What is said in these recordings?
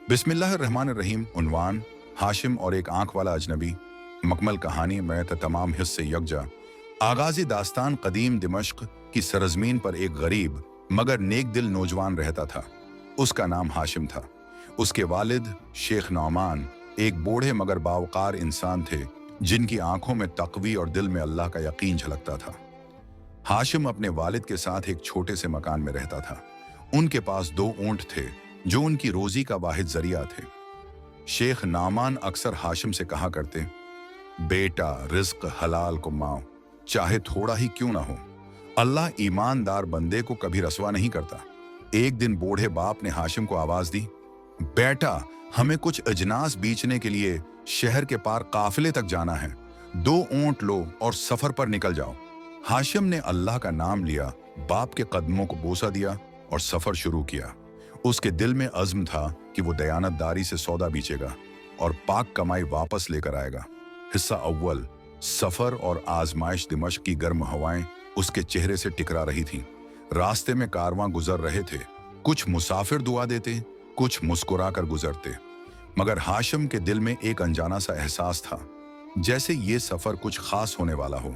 बिस्मिल्लाहिर्रहमानिर्रहीम। उन्वान हाशिम और एक आंख वाला अजनबी। मकमल कहानी में तमाम हिस्से यकजा। आगाज़ी दास्तान कदीम दिमश्क की सरजमीन पर एक गरीब मगर नेक दिल नौजवान रहता था। उसका नाम हाशिम था। उसके वालिद शेख नौमान एक बूढ़े मगर बावकार इंसान थे जिनकी आंखों में तक़वी और दिल में अल्लाह का यकीन झलकता था। हाशिम अपने वालिद के साथ एक छोटे से मकान में रहता था। उनके पास 2 ऊंट थे जो उनकी रोजी का वाहिद जरिया थे। शेख नामान अक्सर हाशिम से कहा करते, बेटा रिज्क हलाल कमाओ, चाहे थोड़ा ही क्यों ना हो। अल्लाह ईमानदार बंदे को कभी रसवा नहीं करता। एक दिन बूढ़े बाप ने हाशिम को आवाज दी, बेटा हमें कुछ अजनास बेचने के लिए शहर के पार काफिले तक जाना है। 2 ऊंट लो और सफर पर निकल जाओ। हाशिम ने अल्लाह का नाम लिया, बाप के कदमों को बोसा दिया और सफर शुरू किया। उसके दिल में अज़्म था कि वो दयानतदारी से सौदा बेचेगा और पाक कमाई वापस लेकर आएगा। हिस्सा अव्वल। सफर और आजमाइश। दिमश्क की गर्म हवाएं उसके चेहरे से टकरा रही थीं। रास्ते में कारवां गुजर रहे थे। कुछ मुसाफिर दुआ देते, कुछ मुस्कुरा कर गुजरते, मगर हाशिम के दिल में एक अनजाना सा एहसास था, जैसे ये सफर कुछ खास होने वाला हो।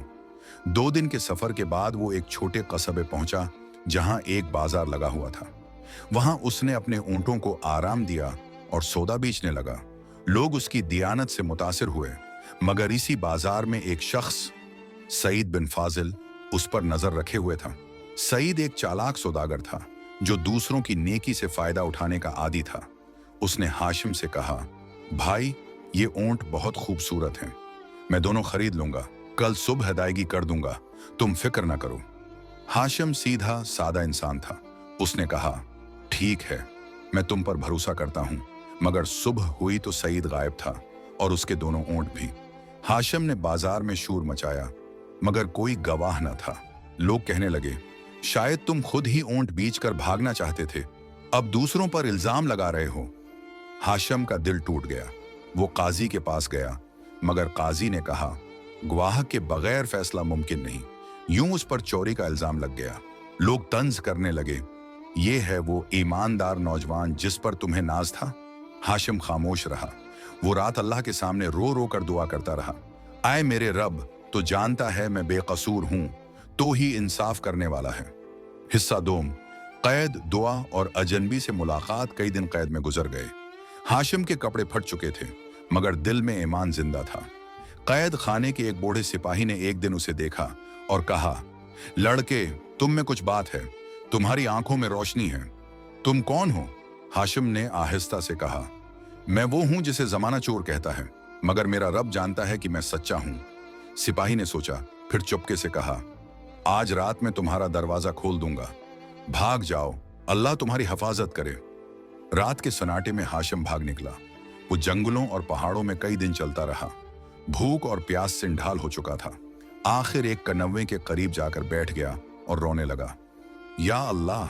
2 दिन के सफर के बाद वो एक छोटे कस्बे पहुंचा जहां एक बाजार लगा हुआ था। वहां उसने अपने ऊंटों को आराम दिया और सौदा बेचने लगा। लोग उसकी दियानत से मुतासिर हुए, मगर इसी बाजार में एक शख्स सईद बिन फाजिल उस पर नजर रखे हुए था। सईद एक चालाक सौदागर था जो दूसरों की नेकी से फायदा उठाने का आदी था। उसने हाशिम से कहा, भाई ये ऊंट बहुत खूबसूरत हैं, मैं दोनों खरीद लूंगा, कल सुबह अदायगी कर दूंगा, तुम फिक्र ना करो। हाशिम सीधा सादा इंसान था। उसने कहा, ठीक है, मैं तुम पर भरोसा करता हूं। मगर सुबह हुई तो सईद गायब था और उसके दोनों ऊंट भी। हाशिम ने बाजार में शोर मचाया, मगर कोई गवाह न था। लोग कहने लगे, शायद तुम खुद ही ऊंट बेचकर भागना चाहते थे, अब दूसरों पर इल्जाम लगा रहे हो। हाशिम का दिल टूट गया। वो काजी के पास गया, मगर काजी ने कहा, गवाह के बगैर फैसला मुमकिन नहीं। यूं उस पर चोरी का इल्जाम लग गया। लोग तंज करने लगे, ये है वो ईमानदार नौजवान जिस पर तुम्हें नाज था। हाशिम खामोश रहा। वो रात अल्लाह के सामने रो रो कर दुआ करता रहा, आए मेरे रब, तो जानता है मैं बेकसूर हूं, तो ही इंसाफ करने वाला है। हिस्सा 2। कैद, दुआ और अजनबी से मुलाकात। कई दिन कैद में गुजर गए। हाशिम के कपड़े फट चुके थे, मगर दिल में ईमान जिंदा था। कैद खाने के एक बूढ़े सिपाही ने एक दिन उसे देखा और कहा, लड़के तुम में कुछ बात है, तुम्हारी आंखों में रोशनी है, तुम कौन हो? हाशिम ने आहिस्ता से कहा, मैं वो हूं जिसे जमाना चोर कहता है, मगर मेरा रब जानता है कि मैं सच्चा हूं। सिपाही ने सोचा, फिर चुपके से कहा, आज रात में तुम्हारा दरवाजा खोल दूंगा, भाग जाओ, अल्लाह तुम्हारी हिफाजत करे। रात के सन्नाटे में हाशिम भाग निकला। वो जंगलों और पहाड़ों में कई दिन चलता रहा। भूख और प्यास से ढाल हो चुका था। आखिर एक कनवे के करीब जाकर बैठ गया और रोने लगा, या अल्लाह,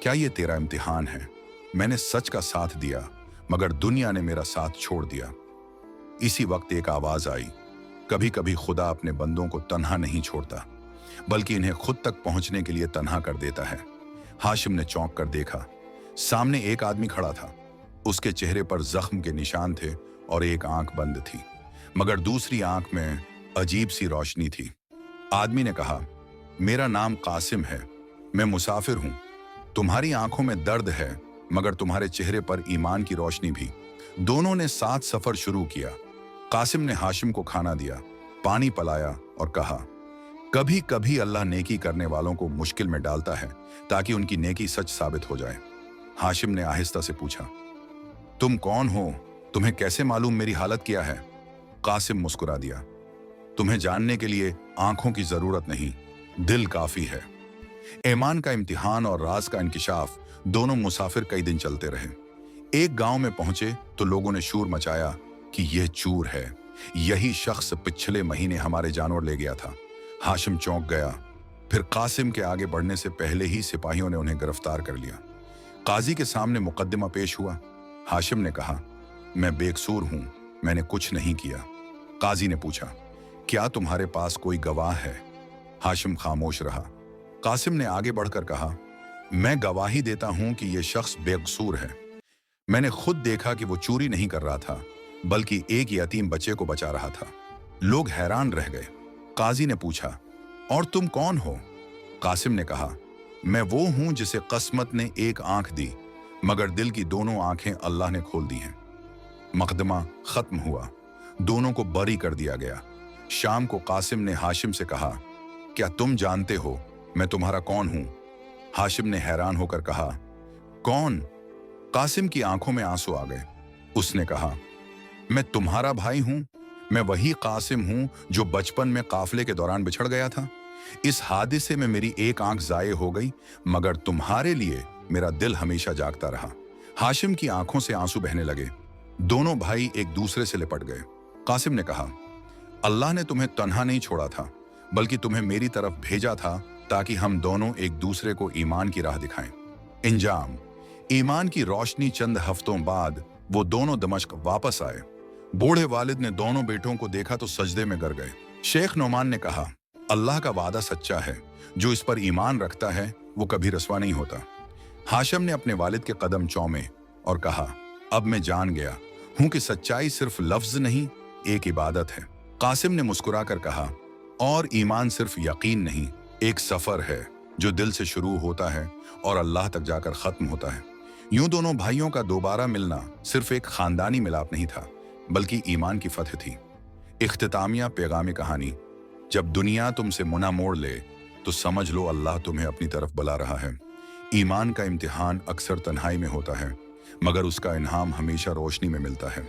क्या ये तेरा इम्तिहान है? मैंने सच का साथ दिया, मगर दुनिया ने मेरा साथ छोड़ दिया। इसी वक्त एक आवाज आई, कभी कभी खुदा अपने बंदों को तन्हा नहीं छोड़ता, बल्कि इन्हें खुद तक पहुंचने के लिए तन्हा कर देता है। हाशिम ने चौंक कर देखा। सामने एक आदमी खड़ा था। उसके चेहरे पर जख्म के निशान थे और एक आंख बंद थी, मगर दूसरी आंख में अजीब सी रोशनी थी। आदमी ने कहा, मेरा नाम कासिम है, मैं मुसाफिर हूं। तुम्हारी आंखों में दर्द है, मगर तुम्हारे चेहरे पर ईमान की रोशनी भी। दोनों ने साथ सफर शुरू किया। कासिम ने हाशिम को खाना दिया, पानी पिलाया और कहा, कभी कभी अल्लाह नेकी करने वालों को मुश्किल में डालता है ताकि उनकी नेकी सच साबित हो जाए। हाशिम ने आहिस्ता से पूछा, तुम कौन हो? तुम्हें कैसे मालूम मेरी हालत क्या है? कासिम मुस्कुरा दिया, तुम्हें जानने के लिए आंखों की जरूरत नहीं, दिल काफी है। ईमान का इम्तिहान और राज का इंकिशाफ। दोनों मुसाफिर कई दिन चलते रहे। एक गांव में पहुंचे तो लोगों ने शोर मचाया कि यह चूर है, यही शख्स पिछले महीने हमारे जानवर ले गया था। हाशिम चौंक गया। फिर कासिम के आगे बढ़ने से पहले ही सिपाहियों ने उन्हें गिरफ्तार कर लिया। काजी के सामने मुकदमा पेश हुआ। हाशिम ने कहा, मैं बेकसूर हूं, मैंने कुछ नहीं किया। काजी ने पूछा, क्या तुम्हारे पास कोई गवाह है? हाशिम खामोश रहा। कासिम ने आगे बढ़कर कहा, मैं गवाही देता हूं कि यह शख्स बेकसूर है। मैंने खुद देखा कि वो चोरी नहीं कर रहा था, बल्कि एक यतीम बच्चे को बचा रहा था। लोग हैरान रह गए। काजी ने पूछा, और तुम कौन हो? कासिम ने कहा, मैं वो हूं जिसे किस्मत ने एक आंख दी, मगर दिल की दोनों आंखें अल्लाह ने खोल दी हैं। मुकदमा खत्म हुआ, दोनों को बरी कर दिया गया। शाम को कासिम ने हाशिम से कहा, क्या तुम जानते हो मैं तुम्हारा कौन हूं? हाशिम ने हैरान होकर कहा, कौन? कासिम की आंखों में आंसू आ गए। उसने कहा, मैं तुम्हारा भाई हूं। मैं वही कासिम हूं जो बचपन में काफले के दौरान बिछड़ गया था। इस हादसे में मेरी एक आंख जाये हो गई, मगर तुम्हारे लिए मेरा दिल हमेशा जागता रहा। हाशिम की आंखों से आंसू बहने लगे। दोनों भाई एक दूसरे से लिपट गए। कासिम ने कहा, अल्लाह ने तुम्हें तन्हा नहीं छोड़ा था, बल्कि तुम्हें मेरी तरफ भेजा था ताकि हम दोनों एक दूसरे को ईमान की राह दिखाएं। इंजाम, ईमान की रोशनी। चंद हफ्तों बाद वो दोनों दमिश्क वापस आए। बूढ़े वालिद ने दोनों बेटों को देखा तो सजदे में गिर गए। शेख नोमान ने कहा, अल्लाह का वादा सच्चा है, जो इस पर ईमान रखता है वो कभी रसवा नहीं होता। हाशिम ने अपने वालिद के कदम चूमे और कहा, अब मैं जान गया हूं कि सच्चाई सिर्फ लफ्ज नहीं, एक इबादत है। कासिम ने मुस्कुराकर कहा, और ईमान सिर्फ यकीन नहीं, एक सफर है जो दिल से शुरू होता है और अल्लाह तक जाकर खत्म होता है। यूं दोनों भाइयों का दोबारा मिलना सिर्फ एक खानदानी मिलाप नहीं था, बल्कि ईमान की फतह थी। इख्तितामिया पैगाम कहानी, जब दुनिया तुमसे मुना मोड़ ले तो समझ लो अल्लाह तुम्हें अपनी तरफ बुला रहा है। ईमान का इम्तिहान अक्सर तन्हाई में होता है, मगर उसका इनाम हमेशा रोशनी में मिलता है।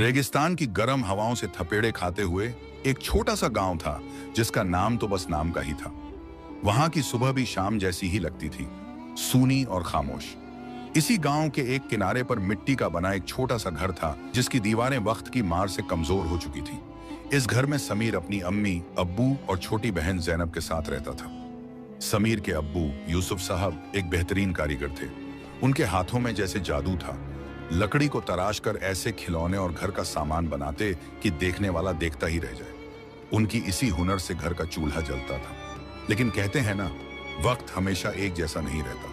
रेगिस्तान की गर्म हवाओं से थपेड़े खाते हुए एक छोटा सा गांव था, जिसका नाम तो बस नाम का ही था। वहां की सुबह भी शाम जैसी ही लगती थी, सूनी और खामोश। इसी गांव के एक किनारे पर मिट्टी का बना एक छोटा सा घर था, जिसकी दीवारें वक्त की मार से कमजोर हो चुकी थी। इस घर में समीर अपनी अम्मी, अब्बू और छोटी बहन जैनब के साथ रहता था। समीर के अब्बू यूसुफ साहब एक बेहतरीन कारीगर थे। उनके हाथों में जैसे जादू था। लकड़ी को तराश कर ऐसे खिलौने और घर का सामान बनाते कि देखने वाला देखता ही रह जाए। उनकी इसी हुनर से घर का चूल्हा जलता था। लेकिन कहते हैं ना, वक्त हमेशा एक जैसा नहीं रहता।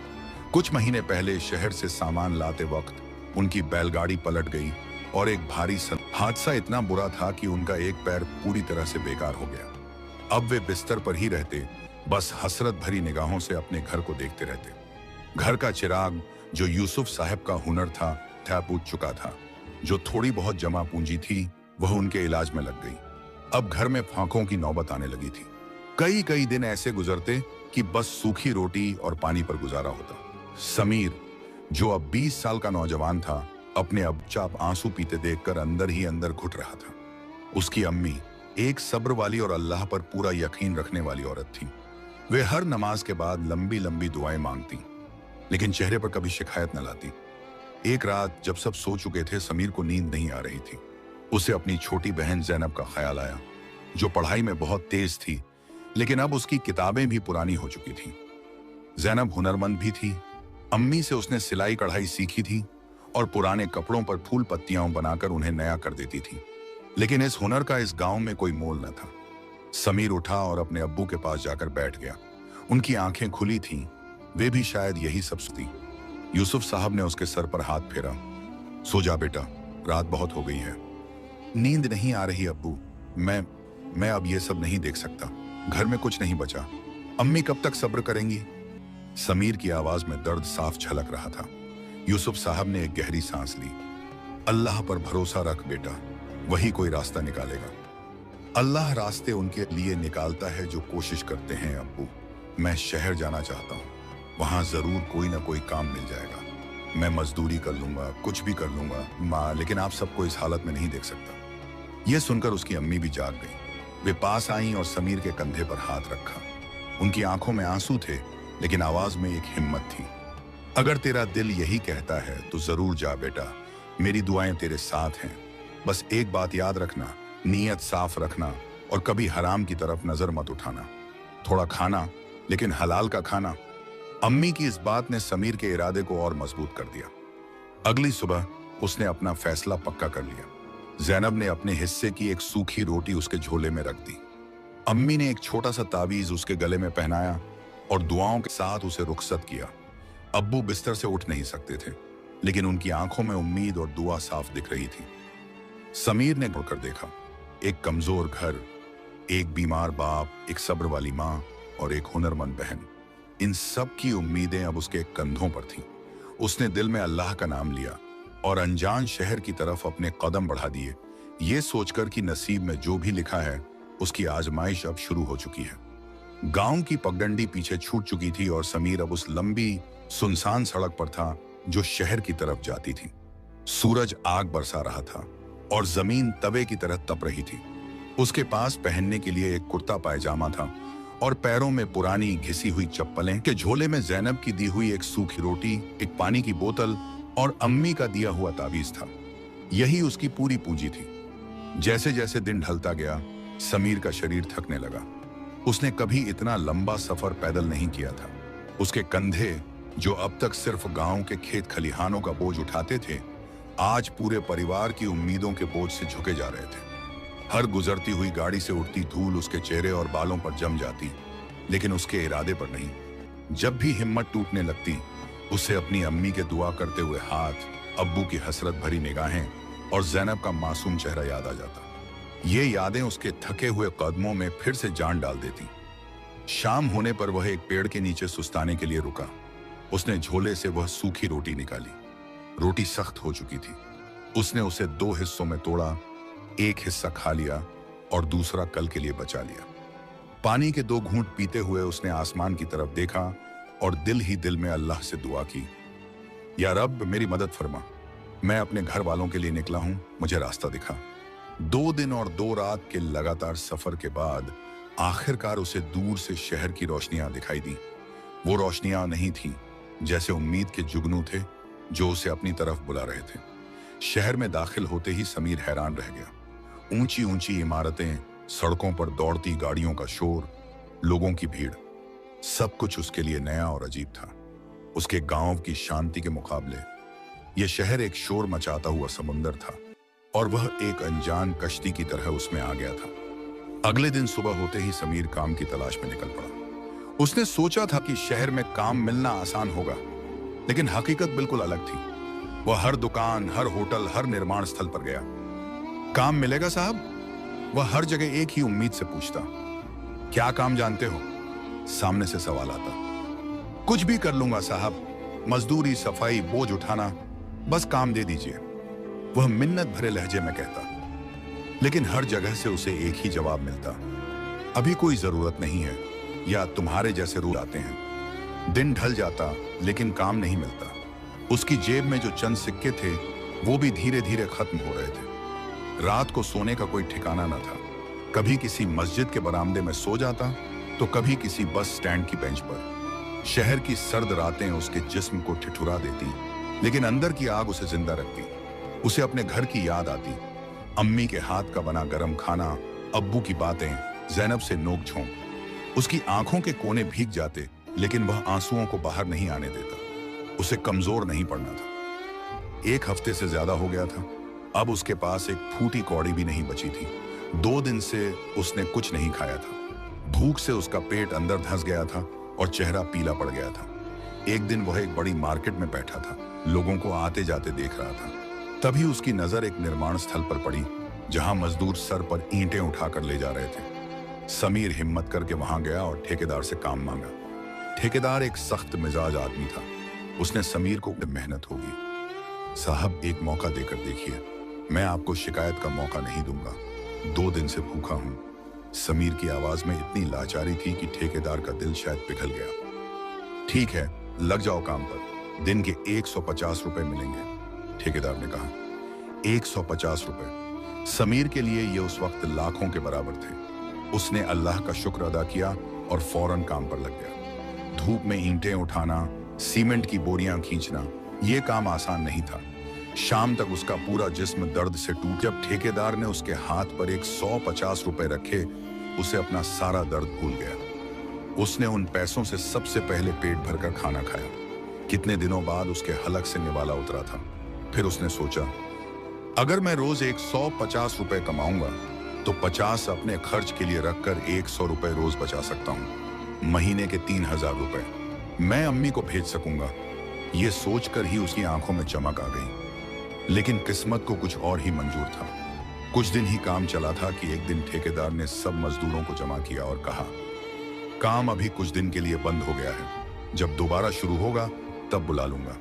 कुछ महीने पहले शहर से सामान लाते वक्त उनकी बैलगाड़ी पलट गई और एक भारी हादसा इतना बुरा था कि उनका एक पैर पूरी तरह से बेकार हो गया। अब वे बिस्तर पर ही रहते, बस हसरत भरी निगाहों से अपने घर को देखते रहते। घर का चिराग जो यूसुफ साहब का हुनर था बुझ चुका था। जो थोड़ी बहुत जमा पूंजी थी वह उनके इलाज में लग गई। अब घर में फांकों की नौबत आने लगी थी। कई कई दिन ऐसे गुजरते कि बस सूखी रोटी और पानी पर गुजारा होता। समीर, जो अब 20 साल का नौजवान था, अपने अबचाप आंसू पीते देखकर अंदर ही अंदर घुट रहा था। उसकी अम्मी एक सब्र वाली और अल्लाह पर पूरा यकीन रखने वाली औरत थी। वे हर नमाज के बाद लंबी लंबी दुआएं मांगती, लेकिन चेहरे पर कभी शिकायत न लाती। एक रात जब सब सो चुके थे, समीर को नींद नहीं आ रही थी। उसे अपनी छोटी बहन जैनब का ख्याल आया, जो पढ़ाई में बहुत तेज थी, लेकिन अब उसकी किताबें भी पुरानी हो चुकी थीं। जैनब हुनरमंद भी थी। अम्मी से उसने सिलाई कढ़ाई सीखी थी और पुराने कपड़ों पर फूल पत्तियां बनाकर उन्हें नया कर देती थी। लेकिन इस हुनर का इस गांव में कोई मोल न था। समीर उठा और अपने अब्बू के पास जाकर बैठ गया। उनकी आंखें खुली थीं, वे भी शायद यही सब थी। यूसुफ साहब ने उसके सर पर हाथ फेरा। सो जा बेटा, रात बहुत हो गई है। नींद नहीं आ रही अब्बू, मैं अब ये सब नहीं देख सकता। घर में कुछ नहीं बचा। अम्मी कब तक सब्र करेंगी? समीर की आवाज में दर्द साफ झलक रहा था। यूसुफ साहब ने एक गहरी सांस ली। अल्लाह पर भरोसा रख बेटा, वही कोई रास्ता निकालेगा। अल्लाह रास्ते उनके लिए निकालता है जो कोशिश करते हैं। अब्बू, मैं शहर जाना चाहता हूँ, वहां जरूर कोई ना कोई काम मिल जाएगा। मैं मजदूरी कर लूंगा, कुछ भी कर लूंगा माँ, लेकिन आप सबको इस हालत में नहीं देख सकता। यह सुनकर उसकी अम्मी भी जाग गई। वे पास आईं और समीर के कंधे पर हाथ रखा। उनकी आंखों में आंसू थे, लेकिन आवाज में एक हिम्मत थी। अगर तेरा दिल यही कहता है तो जरूर जा बेटा, मेरी दुआएं तेरे साथ हैं। बस एक बात याद रखना, नीयत साफ रखना और कभी हराम की तरफ नजर मत उठाना। थोड़ा खाना, लेकिन हलाल का खाना। अम्मी की इस बात ने समीर के इरादे को और मजबूत कर दिया। अगली सुबह उसने अपना फैसला पक्का कर लिया। जैनब ने अपने हिस्से की एक सूखी रोटी उसके झोले में रख दी। अम्मी ने एक छोटा सा ताबीज उसके गले में पहनाया और दुआओं के साथ उसे रुखसत किया। अब्बू बिस्तर से उठ नहीं सकते थे। लेकिन उनकी आंखों में उम्मीद और दुआ साफ दिख रही थी। समीर ने मुड़कर देखा। एक कमजोर घर, एक बीमार बाप, एक सब्र वाली माँ और एक हुनरमंद बहन। इन सब की उम्मीदें अब उसके कंधों पर थीं। उसने दिल में अल्लाह का नाम लिया और अनजान शहर की तरफ अपने कदम बढ़ा दिए, ये सोचकर कि नसीब में जो भी लिखा है उसकी आजमाइश अब शुरू हो चुकी है। गांव की पगडंडी पीछे छूट चुकी थी और समीर अब उस लंबी सुनसान सड़क पर था जो शहर की तरफ जाती थी। सूरज आग बरसा रहा था और जमीन तवे की तरह तप रही थी। उसके पास पहनने के लिए एक कुर्ता पायजामा था और पैरों में पुरानी घिसी हुई चप्पलें। के झोले में जैनब की दी हुई एक सूखी रोटी, एक पानी की बोतल और अम्मी का दिया हुआ ताबीज था। यही उसकी पूरी पूंजी थी। जैसे जैसे दिन ढलता गया, समीर का शरीर थकने लगा। उसने कभी इतना लंबा सफर पैदल नहीं किया था। उसके कंधे, जो अब तक सिर्फ गांव के खेत खलिहानों का बोझ उठाते थे, आज पूरे परिवार की उम्मीदों के बोझ से झुके जा रहे थे। हर गुजरती हुई गाड़ी से उड़ती धूल उसके चेहरे और बालों पर जम जाती, लेकिन उसके इरादे पर नहीं। जब भी हिम्मत टूटने लगती, उसे अपनी अम्मी के दुआ करते हुए हाथ, अब्बू की हसरत भरी निगाहें और जैनब का मासूम चेहरा याद आ जाता। ये यादें उसके थके हुए कदमों में फिर से जान डाल देती। शाम होने पर वह एक पेड़ के नीचे सुस्ताने के लिए रुका। उसने झोले से वह सूखी रोटी निकाली। रोटी सख्त हो चुकी थी। उसने उसे 2 हिस्सों में तोड़ा, एक हिस्सा खा लिया और दूसरा कल के लिए बचा लिया। पानी के 2 घूंट पीते हुए उसने आसमान की तरफ देखा और दिल ही दिल में अल्लाह से दुआ की, या रब मेरी मदद फरमा। मैं अपने घर वालों के लिए निकला हूं, मुझे रास्ता दिखा। 2 दिन और 2 रात के लगातार सफर के बाद आखिरकार उसे दूर से शहर की रोशनियां दिखाई दी। वो रोशनियां नहीं थीं जैसे उम्मीद के जुगनू थे जो उसे अपनी तरफ बुला रहे थे। शहर में दाखिल होते ही समीर हैरान रह गया। ऊंची ऊंची इमारतें, सड़कों पर दौड़ती गाड़ियों का शोर, लोगों की भीड़, सब कुछ उसके लिए नया और अजीब था। उसके गांव की शांति के मुकाबले यह शहर एक शोर मचाता हुआ समुंदर था और वह एक अनजान कश्ती की तरह उसमें आ गया था। अगले दिन सुबह होते ही समीर काम की तलाश में निकल पड़ा। उसने सोचा था कि शहर में काम मिलना आसान होगा, लेकिन हकीकत बिल्कुल अलग थी। वह हर दुकान, हर होटल, हर निर्माण स्थल पर गया। काम मिलेगा साहब? वह हर जगह एक ही उम्मीद से पूछता। क्या काम जानते हो? सामने से सवाल आता। कुछ भी कर लूंगा साहब, मजदूरी, सफाई, बोझ उठाना, बस काम दे दीजिए, वह मिन्नत भरे लहजे में कहता। लेकिन हर जगह से उसे एक ही जवाब मिलता, अभी कोई जरूरत नहीं है, या तुम्हारे जैसे रोज आते हैं। दिन ढल जाता लेकिन काम नहीं मिलता। उसकी जेब में जो चंद सिक्के थे वो भी धीरे धीरे खत्म हो रहे थे। रात को सोने का कोई ठिकाना न था। कभी किसी मस्जिद के बरामदे में सो जाता तो कभी किसी बस स्टैंड की बेंच पर। शहर की सर्द रातें उसके जिस्म को ठिठुरा देती, लेकिन अंदर की आग उसे जिंदा रखती। उसे अपने घर की याद आती, अम्मी के हाथ का बना गरम खाना, अब्बू की बातें, जैनब से नोक झोंक। उसकी आंखों के कोने भीग जाते, लेकिन वह आंसुओं को बाहर नहीं आने देता। उसे कमजोर नहीं पड़ना था। 1 हफ्ते से ज्यादा हो गया था। अब उसके पास एक फूटी कौड़ी भी नहीं बची थी। 2 दिन से उसने कुछ नहीं खाया था। भूख से उसका पेट अंदर धंस गया था और चेहरा पीला पड़ गया था। एक दिन वह एक बड़ी मार्केट में बैठा था, लोगों को आते जाते देख रहा था। तभी उसकी नजर एक निर्माण स्थल पर पड़ी, जहां मजदूर सर पर ईंटें उठाकर ले जा रहे थे। समीर हिम्मत करके वहां गया और ठेकेदार से काम मांगा। ठेकेदार एक सख्त मिजाज आदमी था। उसने समीर को, मेहनत होगी साहब, एक मौका देकर देखिए, मैं आपको शिकायत का मौका नहीं दूंगा। 2 दिन से भूखा हूं। समीर की आवाज में इतनी लाचारी थी कि ठेकेदार का दिल शायद पिघल गया। ठीक है, लग जाओ काम पर, दिन के 150 रुपए मिलेंगे, ठेकेदार ने कहा। 150 रुपए समीर के लिए ये उस वक्त लाखों के बराबर थे। उसने अल्लाह का शुक्र अदा किया और फौरन काम पर लग गया। धूप में ईंटें उठाना, सीमेंट की बोरियां खींचना, ये काम आसान नहीं था। शाम तक उसका पूरा जिस्म दर्द से टूट। जब ठेकेदार ने उसके हाथ पर एक 150 रुपए रखे, उसे अपना सारा दर्द भूल गया। उसने उन पैसों से सबसे पहले पेट भरकर खाना खाया। कितने दिनों बाद उसके हलक से निवाला उतरा था। फिर उसने सोचा, अगर मैं रोज 150 रुपए कमाऊंगा तो 50 अपने खर्च के लिए रखकर 100 रुपए रोज बचा सकता हूँ। महीने के 3000 रुपए मैं अम्मी को भेज सकूंगा। ये सोचकर ही उसकी आंखों में चमक आ गई। लेकिन किस्मत को कुछ और ही मंजूर था। कुछ दिन ही काम चला था कि एक दिन ठेकेदार ने सब मजदूरों को जमा किया और कहा, काम अभी कुछ दिन के लिए बंद हो गया है, जब दोबारा शुरू होगा तब बुला लूंगा।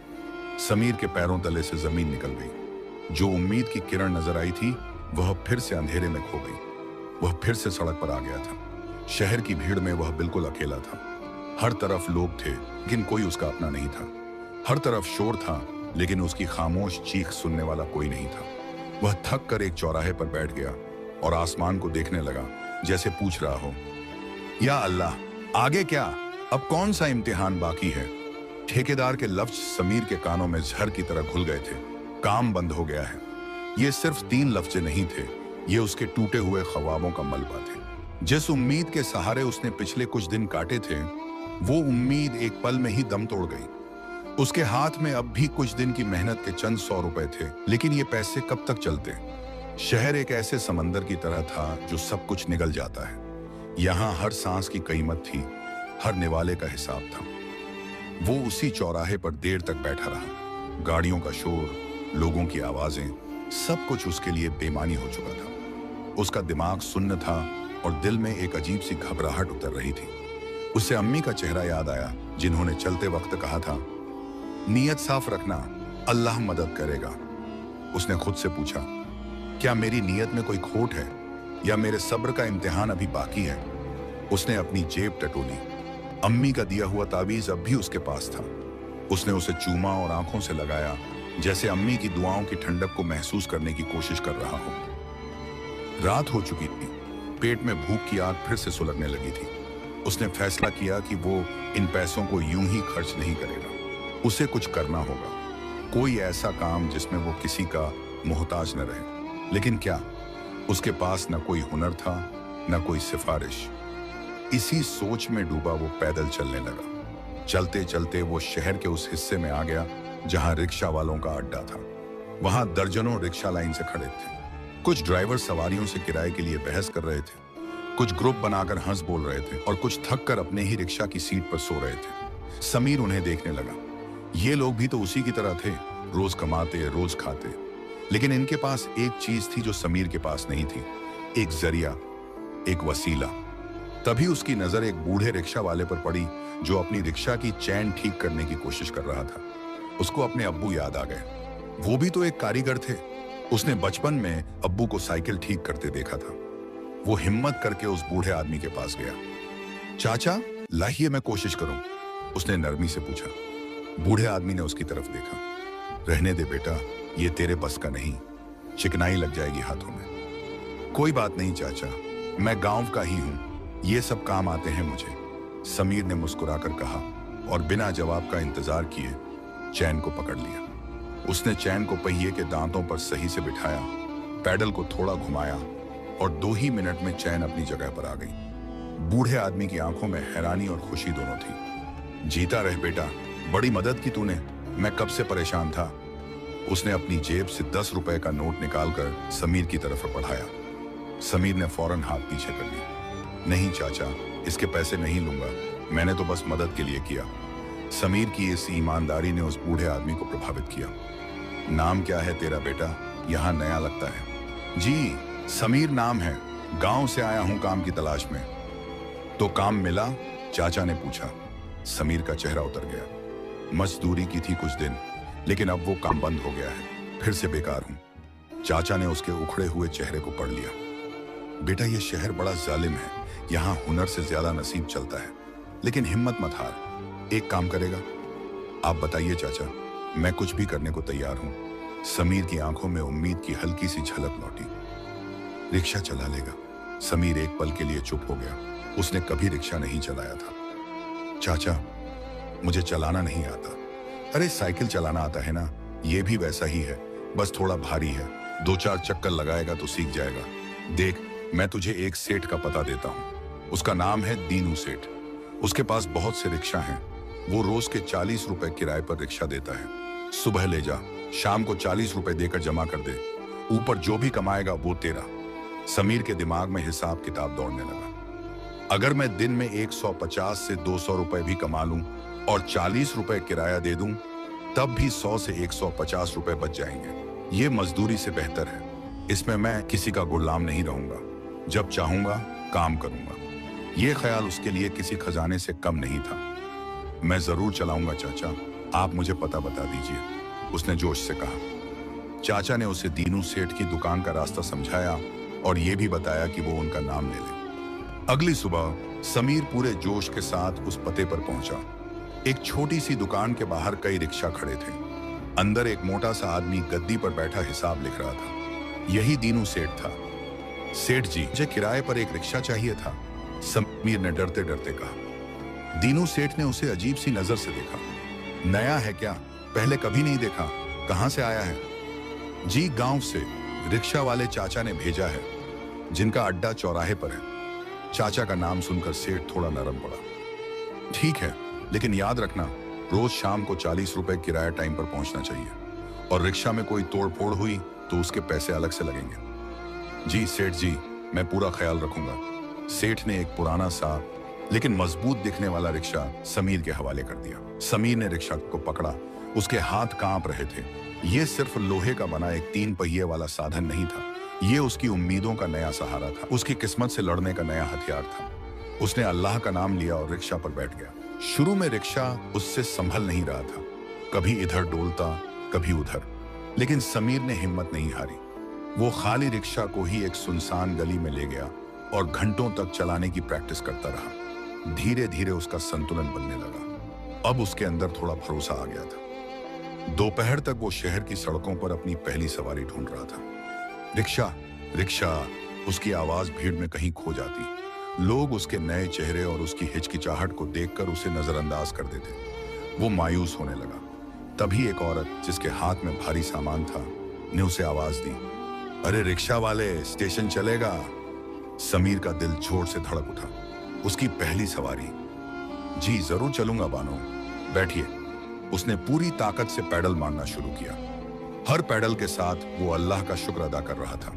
समीर के पैरों तले से जमीन निकल गई। जो उम्मीद की किरण नजर आई थी वह फिर से अंधेरे में खो गई। वह फिर से सड़क पर आ गया था। शहर की भीड़ में वह बिल्कुल अकेला था। हर तरफ लोग थे लेकिन कोई उसका अपना नहीं था। हर तरफ शोर था लेकिन उसकी खामोश चीख सुनने वाला कोई नहीं था। वह थक कर एक चौराहे पर बैठ गया और आसमान को देखने लगा, जैसे पूछ रहा हो, या अल्लाह, आगे क्या? अब कौन सा इम्तिहान बाकी है? ठेकेदार के लफ्ज समीर के कानों में जहर की तरह घुल गए थे। काम बंद हो गया है। ये सिर्फ 3 लफ्ज नहीं थे, ये उसके टूटे हुए ख्वाबों का मलबा थे। जिस उम्मीद के सहारे उसने पिछले कुछ दिन काटे थे, वो उम्मीद एक पल में ही दम तोड़ गई। उसके हाथ में अब भी कुछ दिन की मेहनत के चंद 100 रुपए थे, लेकिन ये पैसे कब तक चलते? शहर एक ऐसे समंदर की तरह था जो सब कुछ निगल जाता है। यहाँ हर सांस की कीमत थी, हर निवाले का हिसाब था। वो उसी चौराहे पर देर तक बैठा रहा। गाड़ियों का शोर, लोगों की आवाजें, सब कुछ उसके लिए बेमानी हो चुका था। उसका दिमाग सुन्न था और दिल में एक अजीब सी घबराहट उतर रही थी। उसे अम्मी का चेहरा याद आया, जिन्होंने चलते वक्त कहा था, नीयत साफ रखना, अल्लाह मदद करेगा। उसने खुद से पूछा, क्या मेरी नीयत में कोई खोट है या मेरे सब्र का इम्तिहान अभी बाकी है? उसने अपनी जेब टटोली। अम्मी का दिया हुआ ताबीज अब भी उसके पास था। उसने उसे चूमा और आंखों से लगाया, जैसे अम्मी की दुआओं की ठंडक को महसूस करने की कोशिश कर रहा हो। रात हो चुकी थी। पेट में भूख की आग फिर से सुलगने लगी थी। उसने फैसला किया कि वो इन पैसों को यूं ही खर्च नहीं करेगा। उसे कुछ करना होगा, कोई ऐसा काम जिसमें वो किसी का मोहताज न रहे। लेकिन क्या? उसके पास न कोई हुनर था, न कोई सिफारिश। इसी सोच में डूबा वो पैदल चलने लगा। चलते चलते वो शहर के उस हिस्से में आ गया जहां रिक्शा वालों का अड्डा था। वहां दर्जनों रिक्शा लाइन से खड़े थे। कुछ ड्राइवर सवारियों से किराए के लिए बहस कर रहे थे, कुछ ग्रुप बनाकर हंस बोल रहे थे और कुछ थक कर अपने ही रिक्शा की सीट पर सो रहे थे। समीर उन्हें देखने लगा। ये लोग भी तो उसी की तरह थे, रोज कमाते, रोज खाते। लेकिन इनके पास एक चीज थी जो समीर के पास नहीं थी, एक जरिया, एक वसीला। तभी उसकी नजर एक बूढ़े रिक्शा वाले पर पड़ी जो अपनी रिक्शा की चैन ठीक करने की कोशिश कर रहा था। उसको अपने अब्बू याद आ गए। वो भी तो एक कारीगर थे। उसने बचपन में अब्बू को साइकिल ठीक करते देखा था। वो हिम्मत करके उस बूढ़े आदमी के पास गया। चाचा, लाइए मैं कोशिश करूं, उसने नरमी से पूछा। बूढ़े आदमी ने उसकी तरफ देखा। रहने दे बेटा, ये तेरे बस का नहीं, चिकनाई लग जाएगी हाथों में। कोई बात नहीं चाचा, मैं गांव का ही हूं, ये सब काम आते हैं मुझे, समीर ने मुस्कुराकर कहा और बिना जवाब का इंतजार किए चैन को पकड़ लिया। उसने चैन को पहिए के दांतों पर सही से बिठाया, पैडल को थोड़ा घुमाया और 2 ही मिनट में चैन अपनी जगह पर आ गई। बूढ़े आदमी की आंखों में हैरानी और खुशी दोनों थी। जीता रह बेटा, बड़ी मदद की तूने, मैं कब से परेशान था। उसने अपनी जेब से 10 रुपए का नोट निकालकर समीर की तरफ बढ़ाया। समीर ने फौरन हाथ पीछे कर लिया। नहीं चाचा, इसके पैसे नहीं लूंगा, मैंने तो बस मदद के लिए किया। समीर की इस ईमानदारी ने उस बूढ़े आदमी को प्रभावित किया। नाम क्या है तेरा बेटा? यहाँ नया लगता है। जी, समीर नाम है, गांव से आया हूं काम की तलाश में। तो काम मिला? चाचा ने पूछा। समीर का चेहरा उतर गया। मजदूरी की थी कुछ दिन, लेकिन अब वो काम बंद हो गया है, फिर से बेकार हूं। चाचा ने उसके उखड़े हुए चेहरे को पढ़ लिया। बेटा, ये शहर बड़ा जालिम है, यहाँ हुनर से ज्यादा नसीब चलता है, लेकिन हिम्मत मत हार। एक काम करेगा? आप बताइए चाचा, मैं कुछ भी करने को तैयार हूं। समीर की आंखों में उम्मीद की हल्की सी झलक लौटी। रिक्शा चला लेगा? समीर एक पल के लिए चुप हो गया। उसने कभी रिक्शा नहीं चलाया था। चाचा, मुझे चलाना नहीं आता। अरे साइकिल चलाना आता है ना, ये भी वैसा ही है, बस थोड़ा भारी है। 2-4 चक्कर लगाएगा तो सीख जाएगा। देख, मैं तुझे एक सेठ का पता देता हूँ, उसका नाम है दीनू सेठ। उसके पास बहुत से रिक्शा हैं। वो रोज के 40 रुपए किराए पर रिक्शा देता है। सुबह ले जा, शाम को 40 रुपए देकर जमा कर दे, ऊपर जो भी कमाएगा वो तेरा। समीर के दिमाग में हिसाब किताब दौड़ने लगा। अगर मैं दिन में 150 से 200 रुपए भी कमा लूं और 40 रुपए किराया दे दूं तब भी 100 से 150 रुपए बच जाएंगे। ये मजदूरी से बेहतर है। इसमें मैं किसी का गुलाम नहीं रहूंगा। जब चाहूंगा काम करूंगा। ये ख्याल उसके लिए किसी खजाने से कम नहीं था। मैं जरूर चलाऊंगा चाचा, आप मुझे पता बता दीजिए, उसने जोश से कहा। चाचा ने उसे दीनू सेठ की दुकान का रास्ता समझाया और ये भी बताया कि वो उनका नाम ले ले। अगली सुबह समीर पूरे जोश के साथ उस पते पर पहुंचा। एक छोटी सी दुकान के बाहर कई रिक्शा खड़े थे। अंदर एक मोटा सा आदमी गद्दी पर बैठा हिसाब लिख रहा था। यही दीनू सेठ था। सेठ जी, मुझे किराए पर एक रिक्शा चाहिए था, समीर ने डरते डरते कहा। दीनू सेठ ने उसे अजीब सी नजर से देखा। नया है क्या? पहले कभी नहीं देखा। कहां से आया है? जी, गांव से। रिक्शा वाले चाचा ने भेजा है, जिनका अड्डा चौराहे पर है। चाचा का नाम सुनकर सेठ थोड़ा नरम पड़ा। ठीक है, लेकिन याद रखना, रोज शाम को 40 रुपए किराया टाइम पर पहुंचना चाहिए, और रिक्शा में कोई तोड़ फोड़ हुई तो उसके पैसे अलग से लगेंगे। जी सेठ जी, मैं पूरा ख्याल रखूंगा। सेठ ने एक पुराना सा लेकिन मजबूत दिखने वाला रिक्शा समीर के हवाले कर दिया। समीर ने रिक्शा को पकड़ा। उसके हाथ कांप रहे थे। यह सिर्फ लोहे का बना एक 3 पहिए वाला साधन नहीं था। ये उसकी उम्मीदों का नया सहारा था, उसकी किस्मत से लड़ने का नया हथियार था। उसने अल्लाह का नाम लिया और रिक्शा पर बैठ गया। शुरू में रिक्शा उससे संभल नहीं रहा था। कभी इधर डोलता, कभी उधर, लेकिन समीर ने हिम्मत नहीं हारी। वो खाली रिक्शा को ही एक सुनसान गली में ले गया और घंटों तक चलाने की प्रैक्टिस करता रहा। धीरे धीरे उसका संतुलन बनने लगा। अब उसके अंदर थोड़ा भरोसा आ गया था। दोपहर तक वो शहर की सड़कों पर अपनी पहली सवारी ढूंढ रहा था। रिक्शा, रिक्शा, उसकी आवाज भीड़ में कहीं खो जाती। लोग उसके नए चेहरे और उसकी हिचकिचाहट को देखकर उसे नजरअंदाज कर देते। वो मायूस होने लगा। तभी एक औरत, जिसके हाथ में भारी सामान था, ने उसे आवाज दी, अरे रिक्शा वाले, स्टेशन चलेगा? समीर का दिल जोर से धड़क उठा। उसकी पहली सवारी। जी जरूर चलूंगा बानो, बैठिए। उसने पूरी ताकत से पैडल मारना शुरू किया। हर पैडल के साथ वो अल्लाह का शुक्र अदा कर रहा था।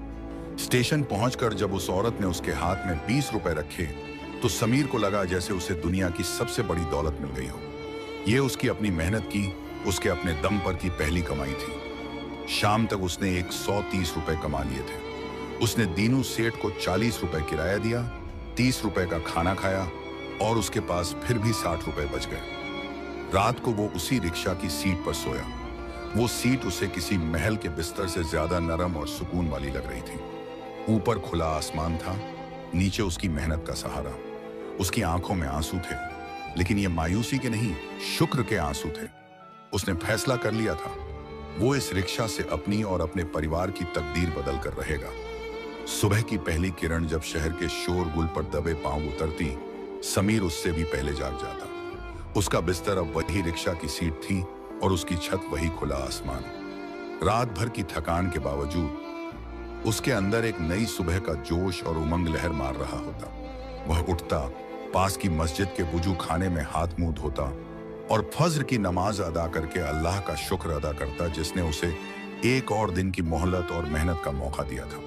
स्टेशन पहुंचकर जब उस औरत ने उसके हाथ में 20 रुपए रखे, तो समीर को लगा जैसे उसे दुनिया की सबसे बड़ी दौलत मिल गई हो। ये उसकी अपनी मेहनत की, उसके अपने दम पर की पहली कमाई थी। शाम तक उसने 130 रुपए कमा लिए थे। उसने दीनू सेठ को 40 रुपए किराया दिया, 30 रुपए का खाना खाया और उसके पास फिर भी 60 रुपए बच गए। रात को वो उसी रिक्शा की सीट पर सोया। वो सीट उसे किसी महल के बिस्तर से ज्यादा नरम और सुकून वाली लग रही थी। ऊपर खुला आसमान था, नीचे उसकी मेहनत का सहारा। उसकी आंखों में आंसू थे, लेकिन ये मायूसी के नहीं, शुक्र के आंसू थे। उसने फैसला कर लिया था, वो इस रिक्शा से अपनी और अपने परिवार की तकदीर बदल कर रहेगा। सुबह की पहली किरण जब शहर के शोरगुल पर दबे पांव उतरती, समीर उससे भी पहले जाग जाता। उसका बिस्तर अब वही रिक्शा की सीट थी और उसकी छत वही खुला आसमान। रात भर की थकान के बावजूद उसके अंदर एक नई सुबह का जोश और उमंग लहर मार रहा होता। वह उठता, पास की मस्जिद के वुजू खाने में हाथ मुंह धोता और फज्र की नमाज अदा करके अल्लाह का शुक्र अदा करता, जिसने उसे एक और दिन की मोहलत और मेहनत का मौका दिया था।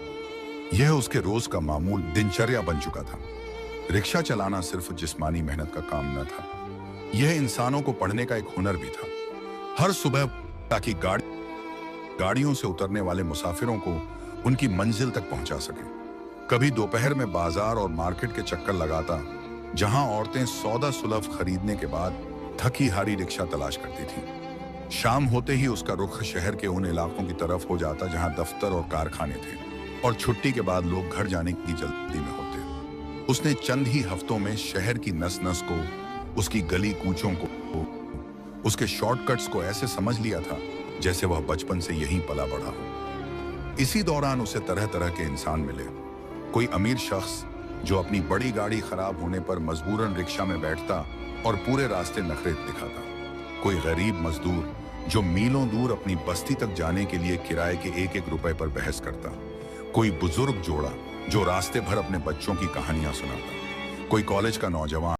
यह उसके रोज का मामूल दिनचर्या बन चुका था। रिक्शा चलाना सिर्फ जिस्मानी मेहनत का काम न था, यह इंसानों को पढ़ने का एक हुनर भी था। हर सुबह ताकि गाड़ियों से उतरने वाले मुसाफिरों को उनकी मंजिल तक पहुंचा सके। कभी दोपहर में बाजार और मार्केट के चक्कर लगाता, जहां औरतें सौदा सुलभ खरीदने के बाद थकी हारी रिक्शा तलाश करती थी। शाम होते ही उसका रुख शहर के उन इलाकों की तरफ हो जाता जहां दफ्तर और कारखाने थे और छुट्टी के बाद लोग घर जाने की जल्दी में होते। उसने चंद ही हफ्तों में शहर की नस नस को, उसकी गली कूचों को, उसके शॉर्टकट्स को ऐसे समझ लिया था जैसे वह बचपन से यहीं पला बढ़ा हो। इसी दौरान उसे तरह तरह के इंसान मिले। कोई अमीर शख्स जो अपनी बड़ी गाड़ी खराब होने पर मजबूरन रिक्शा में बैठता और पूरे रास्ते नखरे दिखाता। कोई गरीब मजदूर जो मीलों दूर अपनी बस्ती तक जाने के लिए किराए के 1-1 रुपए पर बहस करता। कोई बुजुर्ग जोड़ा जो रास्ते भर अपने बच्चों की कहानियां सुनाता। कोई कॉलेज का नौजवान